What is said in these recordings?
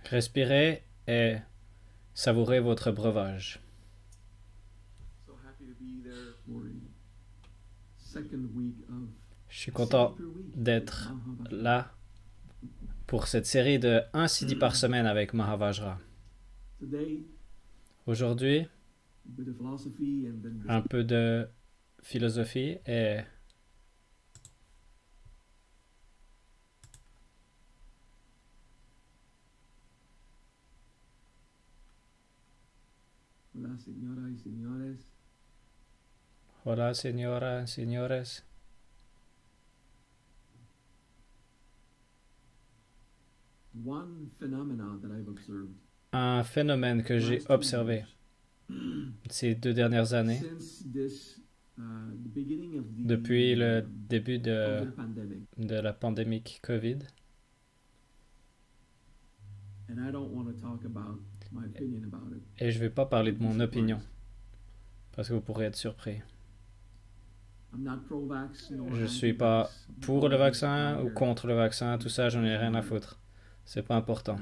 Respirez et savourez votre breuvage. Je suis content d'être là pour cette série de 1 CD par semaine avec Mahavajra. Aujourd'hui, un peu de philosophie et Hola, señoras, señores. Un phénomène que j'ai observé ces 2 dernières années, depuis le début de la pandémie COVID, et je ne vais pas parler de mon opinion, parce que vous pourrez être surpris. Je ne suis pas pour le vaccin ou contre le vaccin, tout ça, j'en ai rien à foutre. C'est pas important.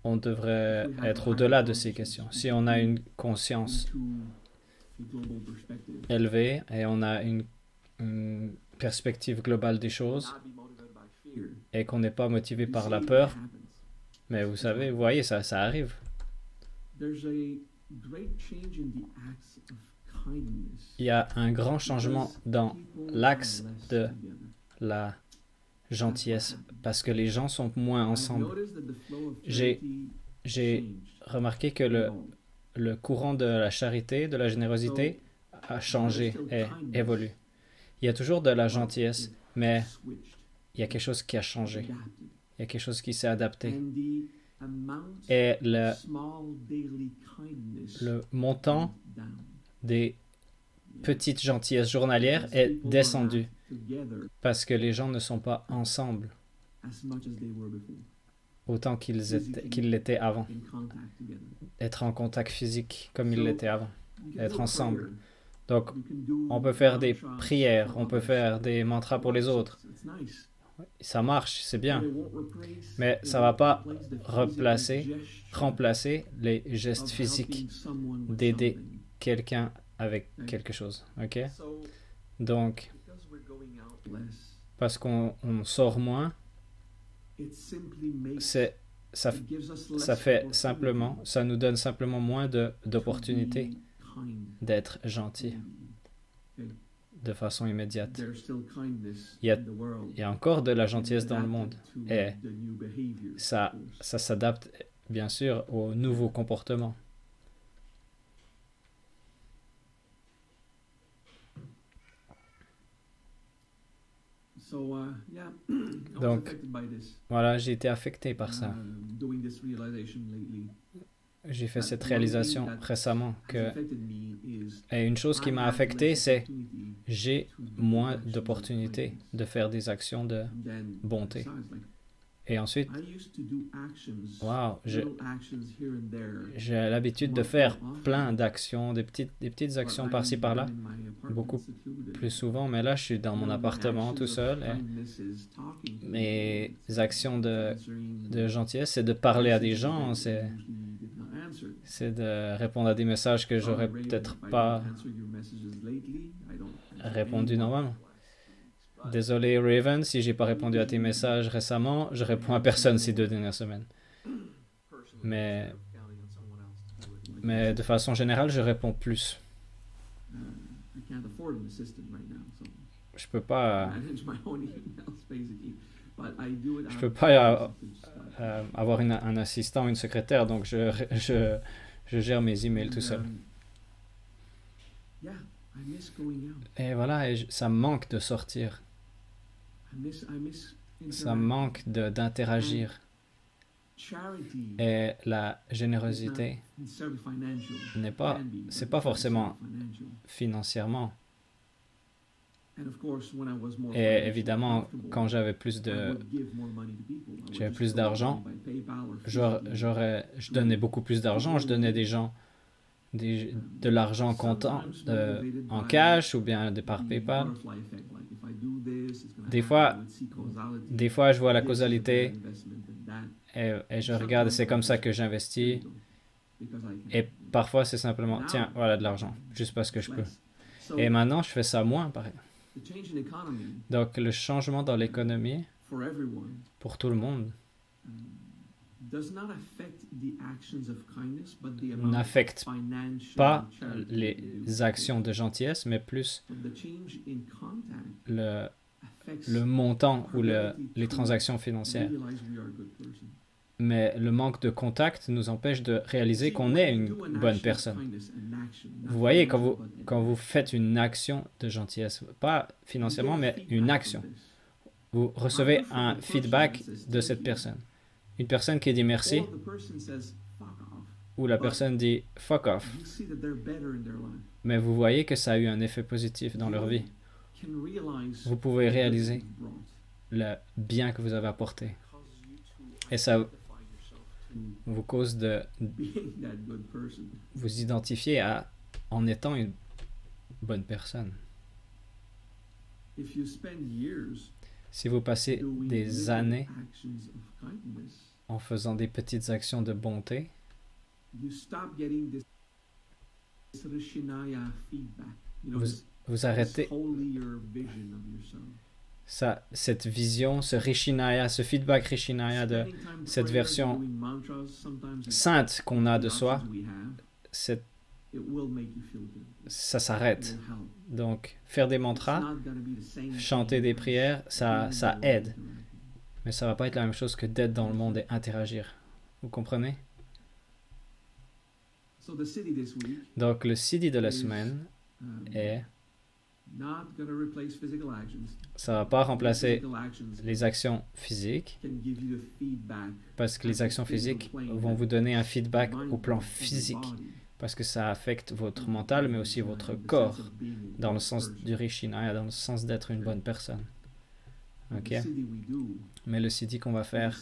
On devrait être au-delà de ces questions. Si on a une conscience élevée et on a une perspective globale des choses et qu'on n'est pas motivé par la peur, mais vous savez, vous voyez, ça arrive. Il y a un grand changement dans l'axe de la gentillesse parce que les gens sont moins ensemble. J'ai remarqué que le courant de la charité, de la générosité a changé et évolue. Il y a toujours de la gentillesse, mais il y a quelque chose qui a changé. Il y a quelque chose qui s'est adapté. Et le montant des petites gentillesses journalières est descendu parce que les gens ne sont pas ensemble autant qu'ils l'étaient avant. Être en contact physique comme ils l'étaient avant. Être ensemble. Donc, on peut faire des prières, on peut faire des mantras pour les autres. Ça marche, c'est bien. Mais ça ne va pas remplacer les gestes physiques d'aider quelqu'un avec quelque chose. Ok? Donc, parce qu'on sort moins, ça nous donne simplement moins d'opportunités d'être gentil de façon immédiate. Il y a encore de la gentillesse dans le monde et ça s'adapte bien sûr aux nouveaux comportements. Donc, voilà, j'ai été affecté par ça. J'ai fait cette réalisation récemment et une chose qui m'a affecté, c'est j'ai moins d'opportunités de faire des actions de bonté. Et ensuite, j'ai l'habitude de faire plein d'actions, des petites actions par-ci par-là, beaucoup plus souvent, mais là je suis dans mon appartement tout seul et mes actions de gentillesse, c'est de parler à des gens, c'est de répondre à des messages que j'aurais peut-être pas répondu normalement. Désolé Raven, si j'ai pas répondu à tes messages récemment, je réponds à personne ces 2 dernières semaines. Mais de façon générale, je réponds plus. Je peux pas avoir un assistant, une secrétaire, donc je gère mes emails tout seul. Et voilà, ça me manque de sortir. Ça me manque d'interagir. Et la générosité c'est pas forcément financièrement. Et évidemment, quand j'avais plus d'argent, je donnais beaucoup plus d'argent. Je donnais des gens de l'argent comptant en cash ou bien par PayPal. Des fois, je vois la causalité et je regarde, c'est comme ça que j'investis. Et parfois, c'est simplement, tiens, voilà de l'argent, juste parce que je peux. Et maintenant, je fais ça moins, pareil. Donc, le changement dans l'économie, pour tout le monde, n'affecte pas les actions de gentillesse, mais plus le montant ou les transactions financières. Mais le manque de contact nous empêche de réaliser qu'on est une bonne personne. Vous voyez, quand vous faites une action de gentillesse, pas financièrement, mais une action, vous recevez un feedback de cette personne. Une personne qui dit merci, ou la personne dit fuck off. Mais vous voyez que ça a eu un effet positif dans leur vie. Vous pouvez réaliser le bien que vous avez apporté. Et ça vous cause de vous identifier en étant une bonne personne. Si vous passez des années en faisant des petites actions de bonté, vous arrêtez cette vision, ce Rishinaya, ce feedback Rishinaya de cette version sainte qu'on a de soi, ça s'arrête. Donc, faire des mantras, chanter des prières, ça aide. Mais ça ne va pas être la même chose que d'être dans le monde et interagir. Vous comprenez? Donc, le CD de la semaine est... Ça ne va pas remplacer les actions physiques, parce que les actions physiques vont vous donner un feedback au plan physique, parce que ça affecte votre mental, mais aussi votre corps, dans le sens du Rishinaya, dans le sens d'être une bonne personne. Ok? Mais le CD qu'on va faire,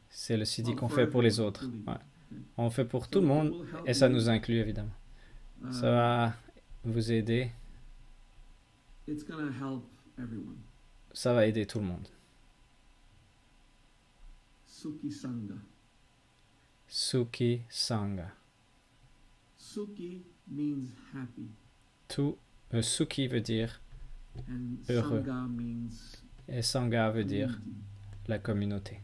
c'est le CD qu'on fait pour les autres. Ouais. On fait pour tout le monde, et ça nous inclut évidemment. Ça va vous aider. Ça va aider tout le monde. Sukhi Sangha. Sukhi Sangha. Sukhi means happy. Sukhi veut dire heureux. Et Sangha veut dire la communauté.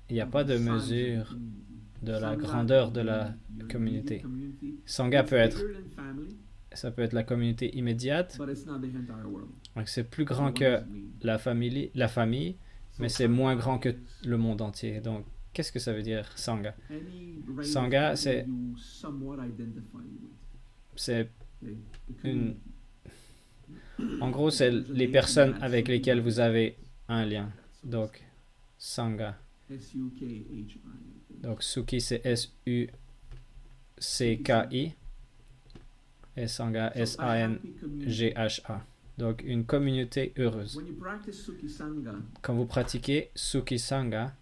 Il n'y a pas de mesure de la grandeur de la communauté. Sangha ça peut être la communauté immédiate. Donc c'est plus grand que la famille, mais c'est moins grand que le monde entier. Donc, qu'est-ce que ça veut dire, Sangha? Sangha, c'est une... En gros, c'est les personnes avec lesquelles vous avez un lien. Donc, Sangha. Donc, Sukhi, c'est S-U-C-K-I. Et Sangha, S-A-N-G-H-A. Donc, une communauté heureuse. Quand vous pratiquez Sukhi Sangha,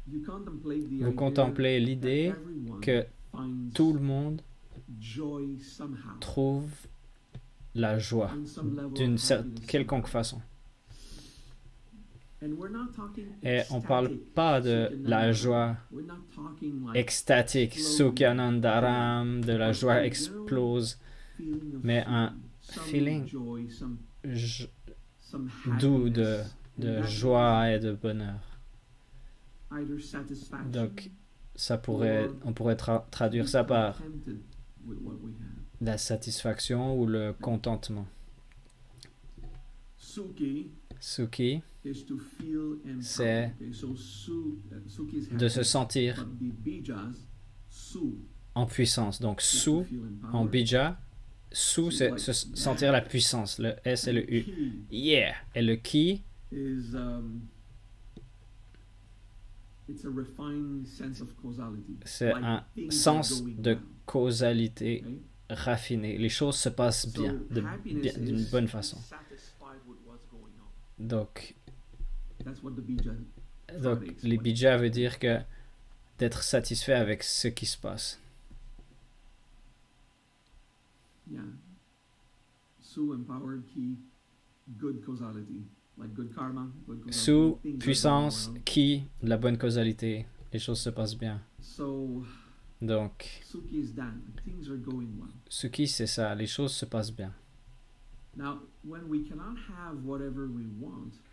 vous contemplez l'idée que tout le monde trouve la joie d'une quelconque façon. Et on ne parle pas de la joie extatique, Sukhanandaram, de la joie explose, mais un feeling doux de joie et de bonheur. Donc, on pourrait traduire ça par la satisfaction ou le contentement. Sukhi, c'est de se sentir en puissance. Donc, Su, en bija, Su, c'est se sentir la puissance. Le S et le U. Yeah! Et le Ki, c'est un sens de causalité raffiné. Les choses se passent bien, d'une bonne façon. Donc, les bija veut dire que d'être satisfait avec ce qui se passe. Sous puissance, ki, la bonne causalité, les choses se passent bien. Donc, Suki, c'est ça, les choses se passent bien.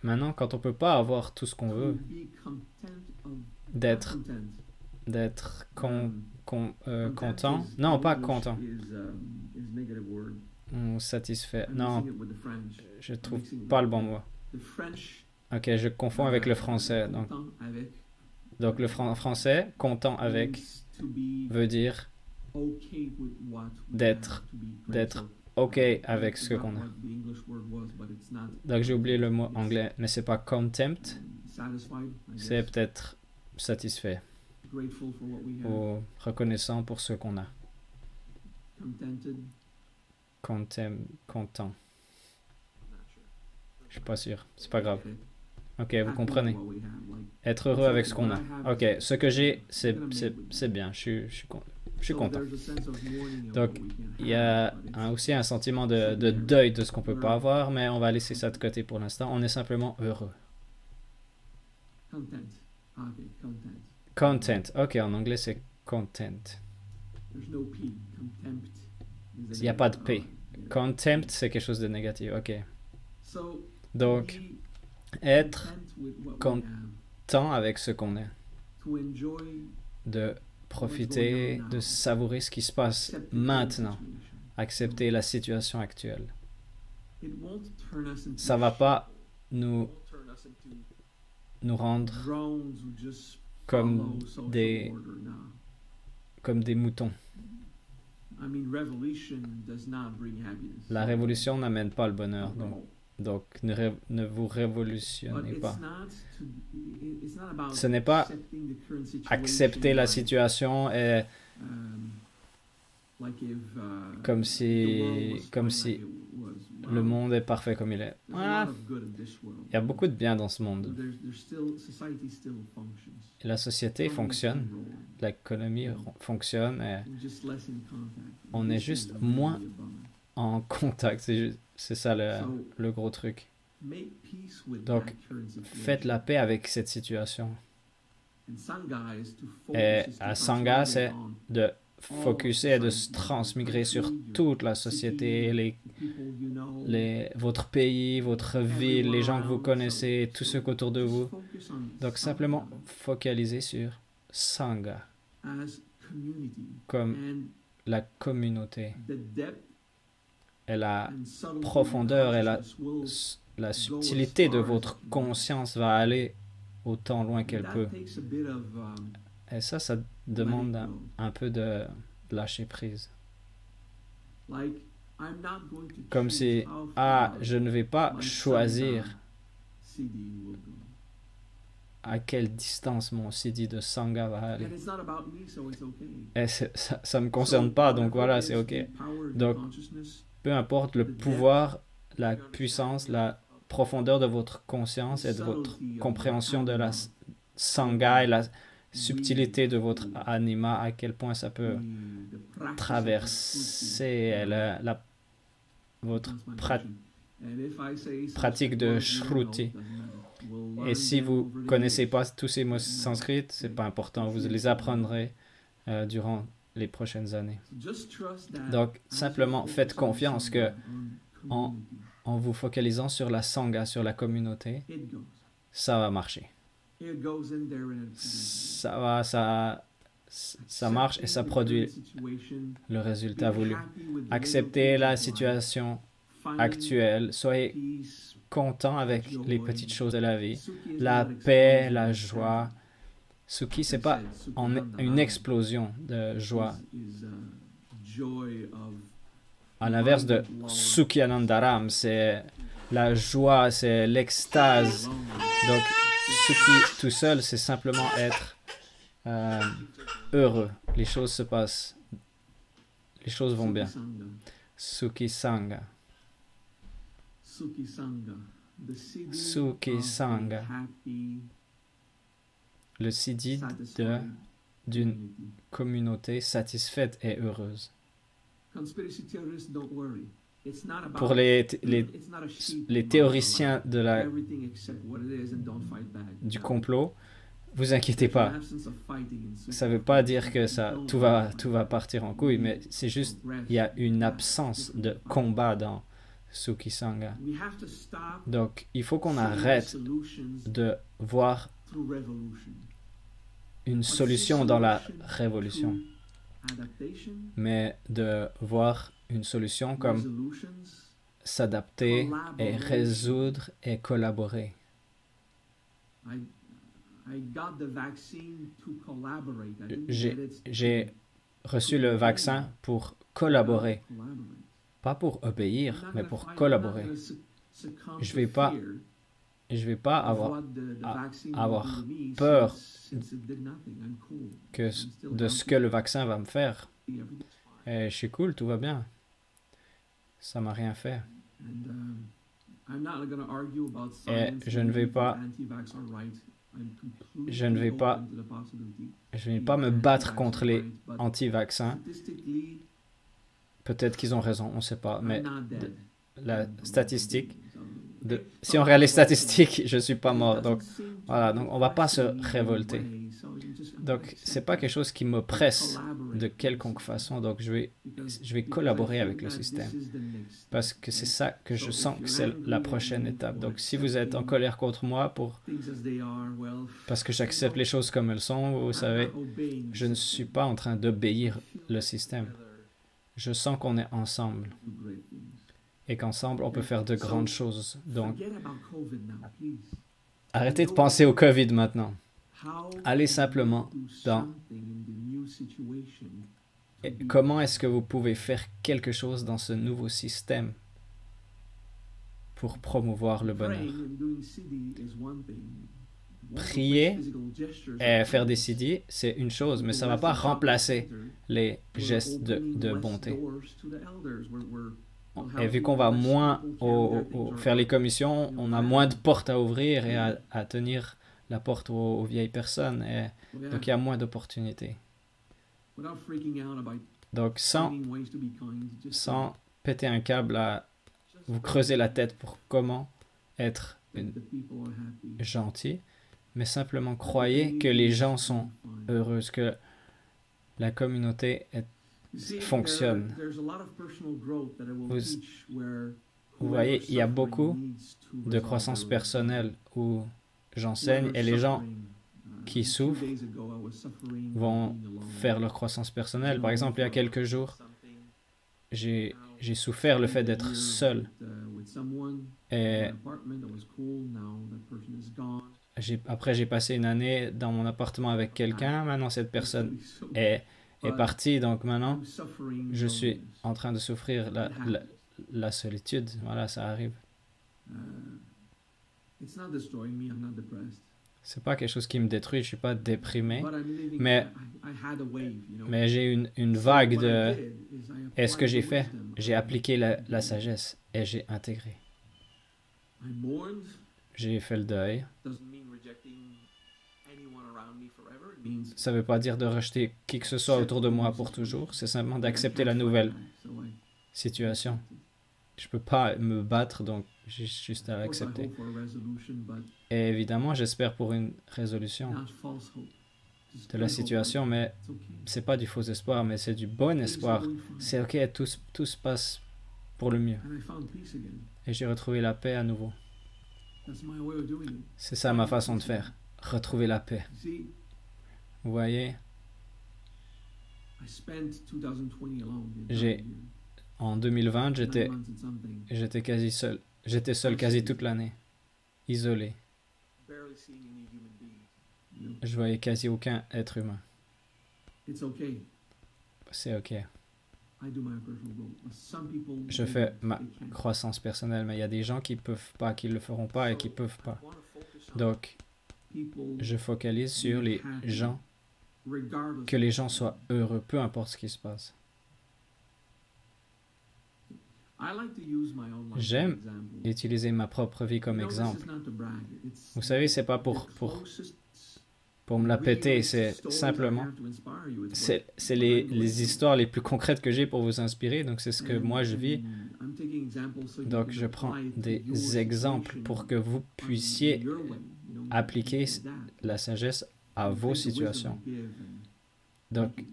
Maintenant, quand on ne peut pas avoir tout ce qu'on veut, d'être content, non, pas content, satisfait, non, je trouve pas le bon mot. Ok, je confonds avec le français. Donc le français, content avec, veut dire d'être OK avec ce qu'on a. Donc j'ai oublié le mot anglais, mais c'est pas contempt, c'est peut-être satisfait ou reconnaissant pour ce qu'on a. Content. Je suis pas sûr, c'est pas grave. Ok, vous comprenez. Être heureux avec ce qu'on a. Ok, ce que j'ai, c'est bien, je suis content. Donc, il y a aussi un sentiment de deuil de ce qu'on ne peut pas avoir, mais on va laisser ça de côté pour l'instant. On est simplement heureux. Content. Ok, en anglais, c'est content. Il n'y a pas de P. Contempt, c'est quelque chose de négatif. Ok. Donc, être content avec ce qu'on est. De profiter, de savourer ce qui se passe maintenant. Accepter la situation actuelle. Ça ne va pas nous rendre comme des moutons. La révolution n'amène pas le bonheur. Donc ne vous révolutionnez pas. Ce n'est pas accepter la situation et comme si le monde est parfait comme il est. Voilà. Il y a beaucoup de bien dans ce monde. Et la société fonctionne, l'économie fonctionne et on est juste moins en contact. C'est ça le gros truc. Donc, faites la paix avec cette situation. Et à Sangha, c'est de focuser et de se transmigrer sur toute la société, votre pays, votre ville, les gens que vous connaissez, tout ce qu'autour de vous. Donc, simplement focaliser sur Sangha comme la communauté. Et la profondeur et la subtilité de votre conscience va aller autant loin qu'elle peut. Et ça demande un peu de lâcher prise. Comme si, je ne vais pas choisir à quelle distance mon CD de Sangha va aller. Et ça ne me concerne pas, donc voilà, c'est ok. Donc, peu importe le pouvoir, la puissance, la profondeur de votre conscience et de votre compréhension de la Sangha et la subtilité de votre anima, à quel point ça peut traverser votre pratique de Shruti. Et si vous ne connaissez pas tous ces mots sanskrits, ce n'est pas important, vous les apprendrez durant les prochaines années. Donc, simplement, faites confiance que en vous focalisant sur la Sangha, sur la communauté, ça va marcher. Ça marche et ça produit le résultat voulu. Acceptez la situation actuelle, soyez content avec les petites choses de la vie, la paix, la joie. Suki, c'est pas une explosion de joie. À l'inverse de Sukhi Anandaram, c'est la joie, c'est l'extase. Donc, Suki tout seul, c'est simplement être heureux. Les choses se passent. Les choses vont bien. Sukhi Sangha. Sukhi Sangha. Le siddhi d'une communauté satisfaite et heureuse. pour les théoriciens du complot, vous inquiétez pas. Ça ne veut pas dire que tout va partir en couille, mais c'est juste il y a une absence de combat dans Suki Sangha. Donc, il faut qu'on arrête de voir une solution dans la révolution, mais de voir une solution comme s'adapter et résoudre et collaborer. J'ai reçu le vaccin pour collaborer, pas pour obéir, mais pour collaborer. Je vais pas avoir peur de ce que le vaccin va me faire. Et je suis cool, tout va bien. Ça m'a rien fait. Et je ne vais pas me battre contre les anti-vaccins. Peut-être qu'ils ont raison, on ne sait pas. Mais la statistique, si on regarde les statistiques, je ne suis pas mort. Donc, voilà, donc on ne va pas se révolter. Donc, ce n'est pas quelque chose qui me presse de quelconque façon. Donc, je vais collaborer avec le système. Parce que c'est ça que je sens que c'est la prochaine étape. Donc, si vous êtes en colère contre moi parce que j'accepte les choses comme elles sont, vous savez, je ne suis pas en train d'obéir le système. Je sens qu'on est ensemble. Et qu'ensemble, on peut faire de grandes choses. Donc, arrêtez de penser au COVID maintenant. Allez simplement dans comment est-ce que vous pouvez faire quelque chose dans ce nouveau système pour promouvoir le bonheur. Prier et faire des siddhis, c'est une chose, mais ça ne va pas remplacer les gestes de bonté. Et vu qu'on va moins faire les commissions, on a moins de portes à ouvrir et à tenir la porte aux vieilles personnes. Et donc, il y a moins d'opportunités. Donc, sans péter un câble, vous creusez la tête pour comment être gentil, mais simplement croyez que les gens sont heureux, que la communauté fonctionne. Vous voyez, il y a beaucoup de croissance personnelle où j'enseigne et les gens qui souffrent vont faire leur croissance personnelle. Par exemple, il y a quelques jours, j'ai souffert le fait d'être seul. Et après, j'ai passé une année dans mon appartement avec quelqu'un. Maintenant, cette personne est partie. Donc maintenant, je suis en train de souffrir la solitude. Voilà, ça arrive. C'est pas quelque chose qui me détruit, je suis pas déprimé, mais j'ai une vague de... Et ce que j'ai fait, j'ai appliqué la sagesse et j'ai intégré. J'ai fait le deuil. Ça veut pas dire de rejeter qui que ce soit autour de moi pour toujours, c'est simplement d'accepter la nouvelle situation. Je peux pas me battre, donc j'ai juste à accepter. Et évidemment, j'espère pour une résolution de la situation, mais c'est pas du faux espoir, mais c'est du bon espoir. C'est ok, tout se passe pour le mieux. Et j'ai retrouvé la paix à nouveau. C'est ça ma façon de faire, retrouver la paix. Vous voyez, en 2020, j'étais quasi seul. J'étais seul quasi toute l'année, isolé. Je voyais quasi aucun être humain. C'est ok. Je fais ma croissance personnelle, mais il y a des gens qui peuvent pas, qui le feront pas et qui peuvent pas. Donc, je focalise sur les gens, que les gens soient heureux, peu importe ce qui se passe. J'aime utiliser ma propre vie comme exemple. Vous savez, c'est pas pour pour me la péter. C'est simplement, c'est les histoires les plus concrètes que j'ai pour vous inspirer. Donc, c'est ce que moi je vis. Donc, je prends des exemples pour que vous puissiez appliquer la sagesse à vos situations. Donc,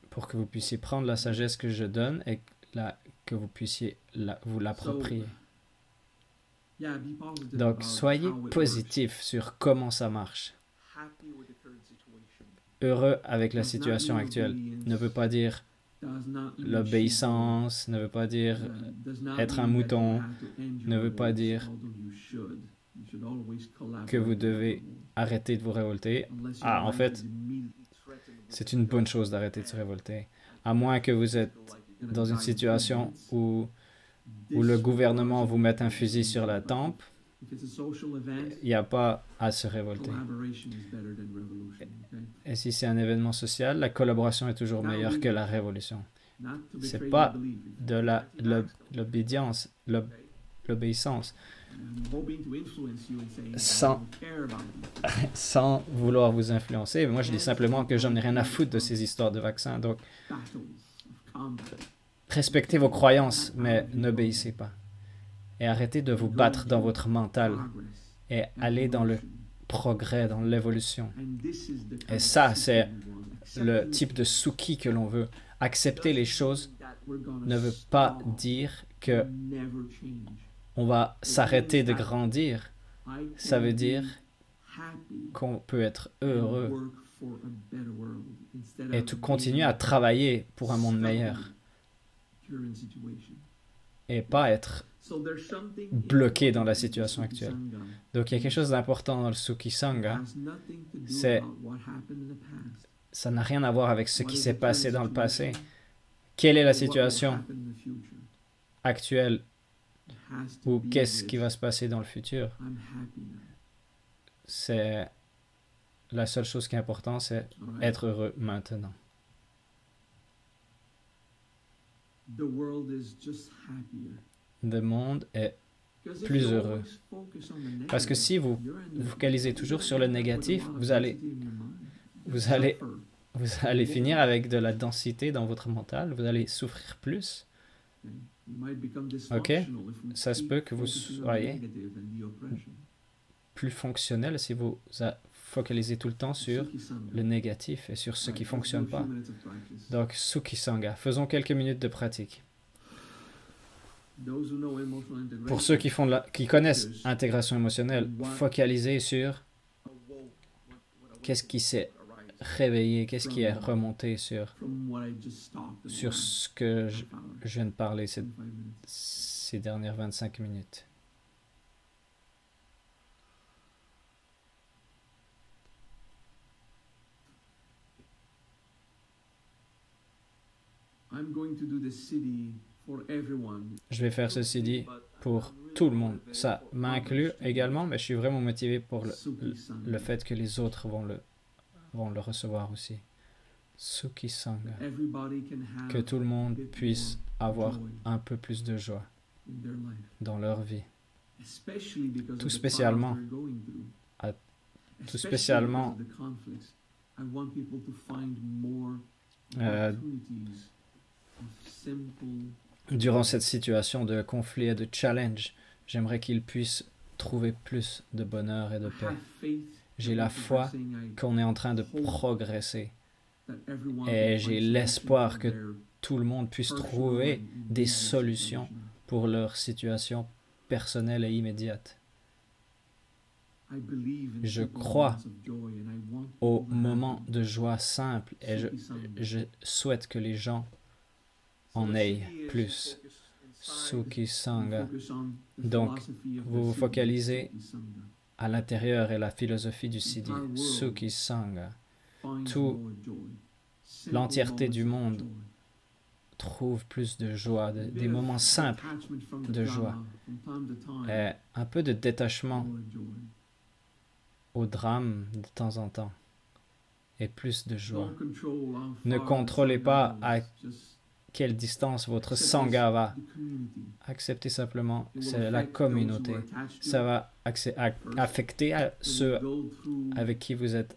pour que vous puissiez prendre la sagesse que je donne et que vous puissiez vous l'approprier. Donc, soyez positif sur comment ça marche. Heureux avec la situation actuelle ne veut pas dire l'obéissance, ne veut pas dire être un mouton, ne veut pas dire que vous devez arrêter de vous révolter. Ah, en fait, c'est une bonne chose d'arrêter de se révolter. À moins que vous êtes dans une situation où le gouvernement vous mette un fusil sur la tempe, il n'y a pas à se révolter. Et si c'est un événement social, la collaboration est toujours meilleure que la révolution. Ce n'est pas de l'obéissance, sans vouloir vous influencer. Moi, je dis simplement que j'en ai rien à foutre de ces histoires de vaccins. Donc, respectez vos croyances, mais n'obéissez pas. Et arrêtez de vous battre dans votre mental et allez dans le progrès, dans l'évolution. Et ça, c'est le type de Suki que l'on veut. Accepter les choses ne veut pas dire que on va s'arrêter de grandir. Ça veut dire qu'on peut être heureux et continuer à travailler pour un monde meilleur et pas être bloqué dans la situation actuelle. Donc il y a quelque chose d'important dans le Suki Sangha, ça n'a rien à voir avec ce qui s'est passé dans le passé. Quelle est la situation actuelle ou qu'est-ce qui va se passer dans le futur? C'est la seule chose qui est importante, c'est être heureux maintenant. Le monde est plus heureux. Parce que si vous vous focalisez toujours sur le négatif, vous allez finir avec de la densité dans votre mental, vous allez souffrir plus. Ok? Ça se peut que vous soyez plus fonctionnel si vous focalisez tout le temps sur le négatif et sur ce qui ne fonctionne pas. Donc, Suki Sangha, faisons quelques minutes de pratique. Pour ceux qui connaissent intégration émotionnelle, focalisez sur qu'est-ce qui s'est réveillé, qu'est-ce qui est remonté sur ce que je viens de parler ces dernières 25 minutes. Je vais faire ceci dit pour tout le monde. Ça m'inclut également, mais je suis vraiment motivé pour le fait que les autres vont le recevoir aussi. Suki Sangha. Que tout le monde puisse avoir un peu plus de joie dans leur vie. Tout spécialement durant cette situation de conflit et de challenge, j'aimerais qu'ils puissent trouver plus de bonheur et de paix. J'ai la foi qu'on est en train de progresser et j'ai l'espoir que tout le monde puisse trouver des solutions pour leur situation personnelle et immédiate. Je crois aux moments de joie simples et je souhaite que les gens en aient plus. Suki Sangha. Donc, vous vous focalisez à l'intérieur et la philosophie du Siddhi. Suki Sangha. L'entièreté du monde trouve plus de joie, des moments simples de joie. Et un peu de détachement au drame de temps en temps. Et plus de joie. Ne contrôlez pas à quelle distance votre sangha va. Acceptez simplement, c'est la communauté. Ça va affecter ceux avec qui vous êtes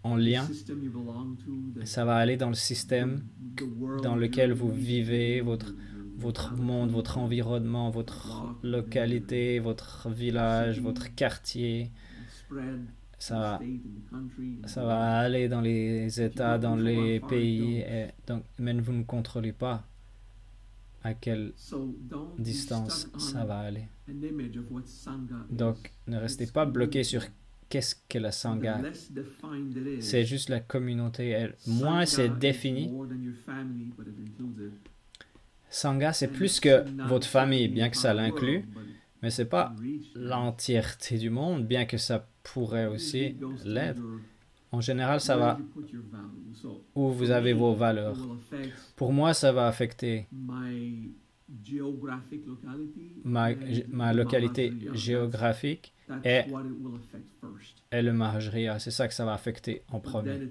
en lien. Ça va aller dans le système dans lequel vous vivez, votre monde, votre environnement, votre localité, votre village, votre quartier. Ça va aller dans les États, dans les pays, mais vous ne contrôlez pas à quelle distance ça va aller. Donc, ne restez pas bloqué sur qu'est-ce que la Sangha. C'est juste la communauté. Moins c'est défini. Sangha, c'est plus que votre famille, bien que ça l'inclue, mais c'est pas l'entièreté du monde, bien que ça pourrait aussi l'être. En général, ça va où vous avez vos valeurs. Pour moi, ça va affecter ma localité géographique et le Mahajriya. C'est ça que ça va affecter en premier.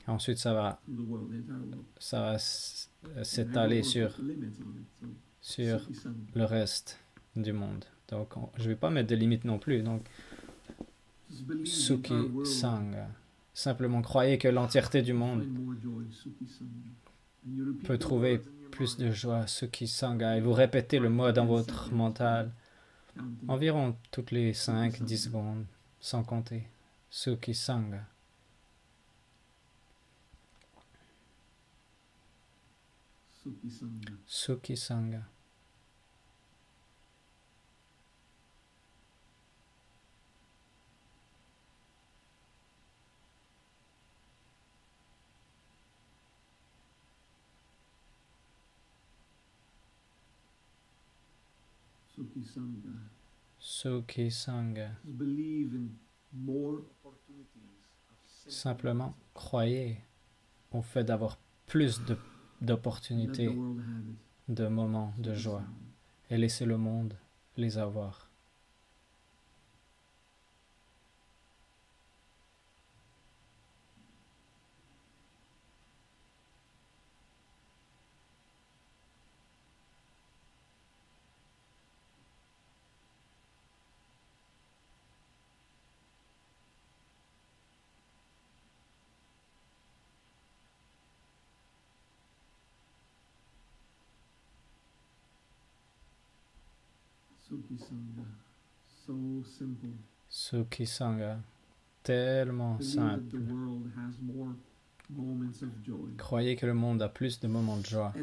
Ensuite, ça va s'étaler sur le reste du monde. Donc, je ne vais pas mettre de limites non plus. Donc, Sukhi Sangha. Simplement croyez que l'entièreté du monde peut trouver plus de joie, Sukhi Sangha. Et vous répétez le mot dans votre mental environ toutes les 5-10 secondes, sans compter. Sukhi Sangha. Sukhi Sangha. Sukhi Sangha. Simplement, croyez au fait d'avoir plus d'opportunités, de moments de joie, et laissez le monde les avoir. Sukhi Sangha, tellement simple. Croyez que le monde a plus de moments de joie.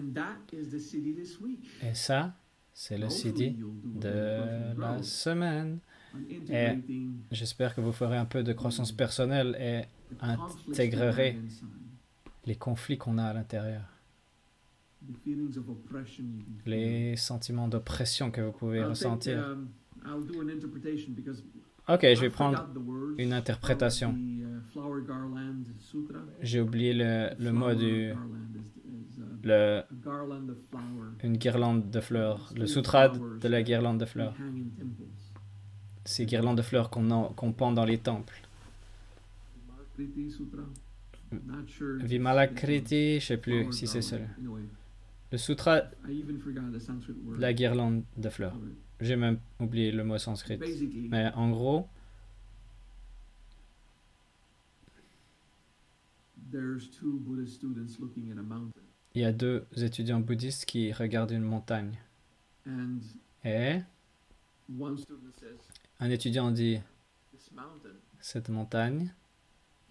Et ça, c'est le CD de la semaine. Et j'espère que vous ferez un peu de croissance personnelle et intégrerez les conflits qu'on a à l'intérieur. Les sentiments d'oppression que vous pouvez ressentir. Ok, je vais prendre une interprétation. J'ai oublié le mot une guirlande de fleurs. Le sutra de la guirlande de fleurs. Ces guirlandes de fleurs qu'on pend dans les temples. Vimalakriti, je ne sais plus si c'est celui. Le sutra de la guirlande de fleurs. J'ai même oublié le mot sanskrit. Mais en gros, il y a deux étudiants bouddhistes qui regardent une montagne. Et un étudiant dit, cette montagne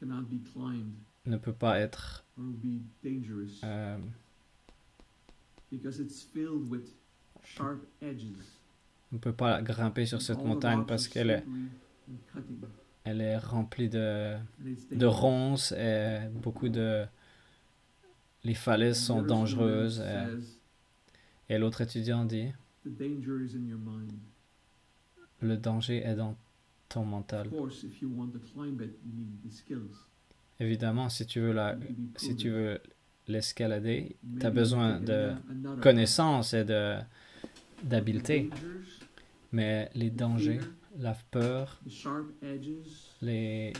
ne peut pas être on ne peut pas grimper sur cette montagne parce qu'elle est remplie de ronces et les falaises sont dangereuses. Et l'autre étudiant dit, le danger est dans ton mental. Évidemment, si tu veux l'escalader, tu as besoin de connaissances et d'habileté. Mais les dangers, la peur, les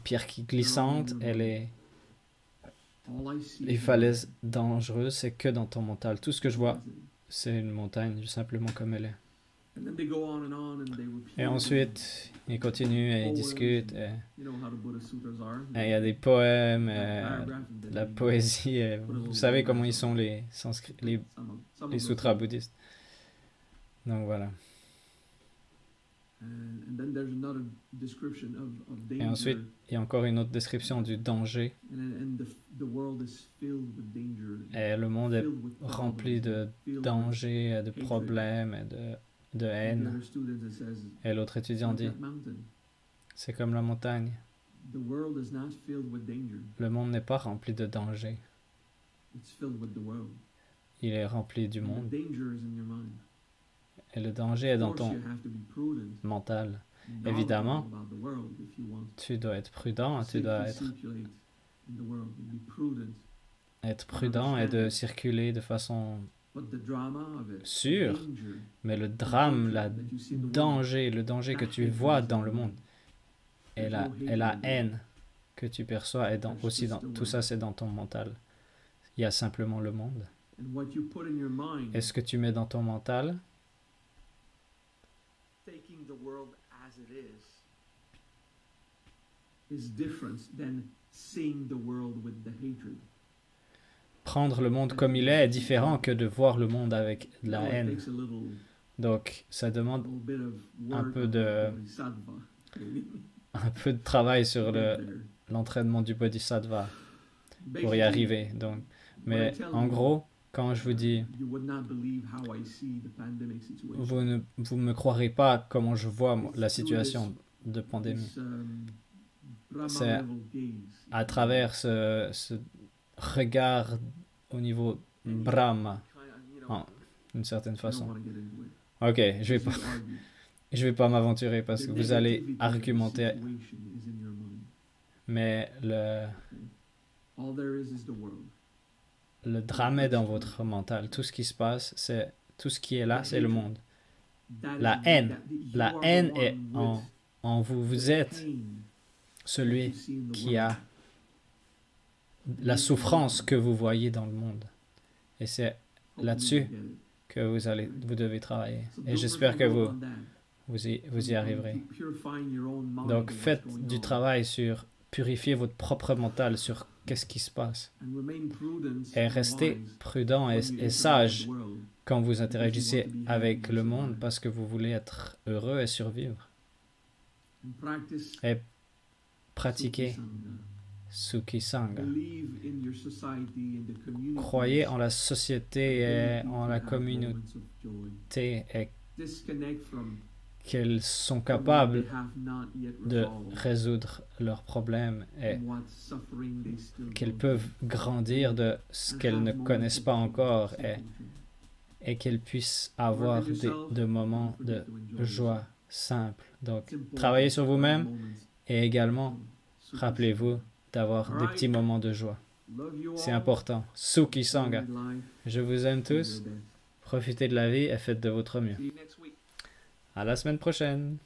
pierres qui glissantes et les falaises dangereuses, c'est que dans ton mental. Tout ce que je vois, c'est une montagne, simplement comme elle est. Et ensuite, ils continuent et ils discutent. Et il y a des poèmes, la poésie. Vous savez comment ils sont les sutras bouddhistes. Donc voilà. Et ensuite, il y a encore une autre description du danger. Et le monde est rempli de dangers, de problèmes et de haine. Et l'autre étudiant dit, c'est comme la montagne. Le monde n'est pas rempli de danger. Il est rempli du monde. Et le danger est dans ton mental. Évidemment, tu dois être prudent, tu dois être prudent et de circuler de façon sûre. Mais le drame, le danger que tu vois dans le monde et la haine que tu perçois tout ça, c'est dans ton mental. Il y a simplement le monde. Et ce que tu mets dans ton mental, prendre le monde comme il est différent que de voir le monde avec de la haine. Donc, ça demande un peu de travail sur l'entraînement du bodhisattva pour y arriver. Donc, mais en gros, quand je vous dis, vous ne me croirez pas comment je vois la situation de pandémie. C'est à travers ce regard au niveau Brahma, d'une certaine façon. Ok, je vais pas m'aventurer parce que vous allez argumenter. Mais le drame est dans votre mental. Tout ce qui se passe, tout ce qui est là, c'est le monde. La haine est en vous. Vous êtes celui qui a la souffrance que vous voyez dans le monde. Et c'est là-dessus que vous devez travailler. Et j'espère que vous y arriverez. Donc faites du travail sur purifier votre propre mental sur qu'est-ce qui se passe. Et restez prudent et sage quand vous interagissez avec le monde parce que vous voulez être heureux et survivre. Et pratiquez Sukhi Sangha. Croyez en la société et en la communauté et qu'elles sont capables de résoudre leurs problèmes et qu'elles peuvent grandir de ce qu'elles ne connaissent pas encore et qu'elles puissent avoir des moments de joie simples. Donc, travaillez sur vous-même et également, rappelez-vous d'avoir des petits moments de joie. C'est important. Sukhi Sangha. Je vous aime tous. Profitez de la vie et faites de votre mieux. À la semaine prochaine.